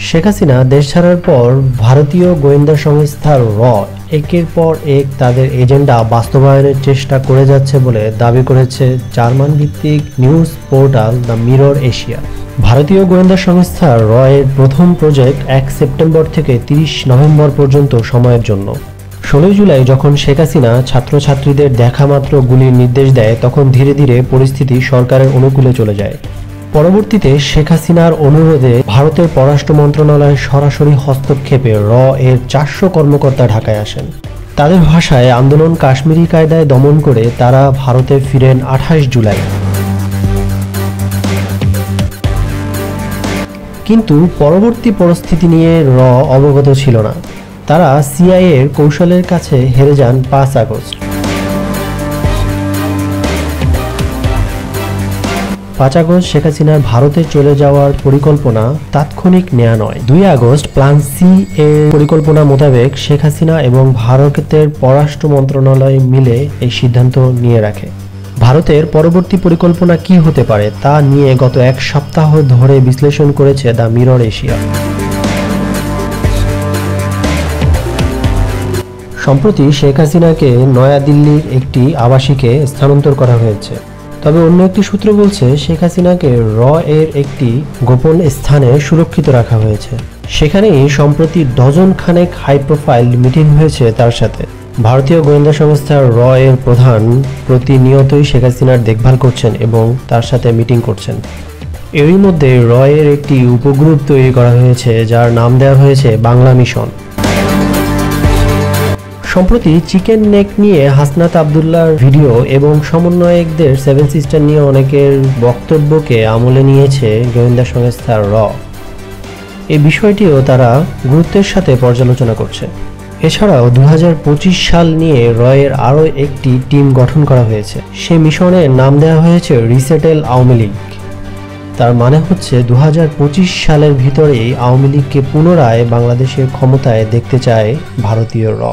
শেখ হাসিনা দেশ ছাড়ার পর ভারতীয় গোয়েন্দা সংস্থা র একের পর এক তাদের এজেন্ডা বাস্তবায়নের চেষ্টা করে যাচ্ছে বলে দাবি করেছে জার্মান ভিত্তিক news portal the mirror Asia. ভারতীয় গোয়েন্দা সংস্থা র এর প্রথম প্রজেক্ট 1 সেপ্টেম্বর থেকে 30 নভেম্বর পর্যন্ত সময়ের জন্য। 16 জুলাই যখন শেখ হাসিনা ছাত্রছাত্রীদের দেখামাত্র গুলির নির্দেশ দেয়, তখন ধীরে ধীরে পরিস্থিতি সরকারের অনুকূলে চলে যায়। পরবর্তীতে শেখ হাসিনার অনুরোধে ভারতের পররাষ্ট্র মন্ত্রণালয়ের সরাসরি হস্তক্ষেপে র এর 400 কর্মকর্তা ঢাকায় আসেন। তাদের ভাষায় আন্দোলন কাশ্মীরি কায়দায় দমন করে তারা ভারতে ফিরেন 28 জুলাই। কিন্তু পরবর্তী পরিস্থিতি নিয়ে র অবগত ছিল না। তারা সিআইএ এর কৌশলের কাছে হেরে যান 5 আগস্ট। 5 আগস্ট শেখ হাসিনার ভারতে চলে যাওয়ার পরিকল্পনা তাৎক্ষণিক নেওয়া নয়। 2 আগস্ট প্ল্যান সি এর পরিকল্পনা মোতাবেক শেখ হাসিনা এবং ভারতের পররাষ্ট্র মন্ত্রণালয় মিলে এই সিদ্ধান্ত নিয়ে রাখে। ভারতের পরবর্তী পরিকল্পনা কি হতে পারে তা নিয়ে গত 1 সপ্তাহ ধরে বিশ্লেষণ করেছে দ্য মিরর এশিয়া। সম্প্রতি শেখ হাসিনাকে নয়াদিল্লির একটি আবাসিকে স্থানান্তর করা হয়েছে। তবে অন্য একটি সূত্র বলছে শেখ হাসিনাকে র এর একটি গোপন স্থানে সুরক্ষিত রাখা হয়েছে। সেখানেই সম্প্রতি ডজন খানেক হাই প্রোফাইল মিটিং হয়েছে তার সাথে। ভারতীয় গোয়েন্দা সংস্থা র এর প্রধান প্রতিনিয়তই শেখ হাসিনার দেখভাল করছেন এবং তার সাথে মিটিং করছেন। এরই মধ্যে র এর একটি উপগ্রুপ তৈরি করা হয়েছে যার নাম দেওয়া হয়েছে বাংলা মিশন। সম্প্রতি চিকেন নেক নিয়ে হাসনাত আবদুল্লাহর ভিডিও এবং সমন্বয়কদের 7 সিস্টার নিয়ে অনেকের বক্তব্যকে আমলে নিয়েছে গোয়েন্দা সংস্থা র। এই বিষয়টিও তারা গুরুত্বের সাথে পর্যালোচনা করছে। এছাড়াও 2025 সাল নিয়ে র এর আরও একটি টিম গঠন করা হয়েছে। সে মিশনের নাম দেওয়া হয়েছে রিসেটেল আওয়ামী লীগ। তার মানে হচ্ছে 2025 সালের ভিতরেই আওয়ামী লীগকে পুনরায় বাংলাদেশের ক্ষমতায় দেখতে চায় ভারতীয় র।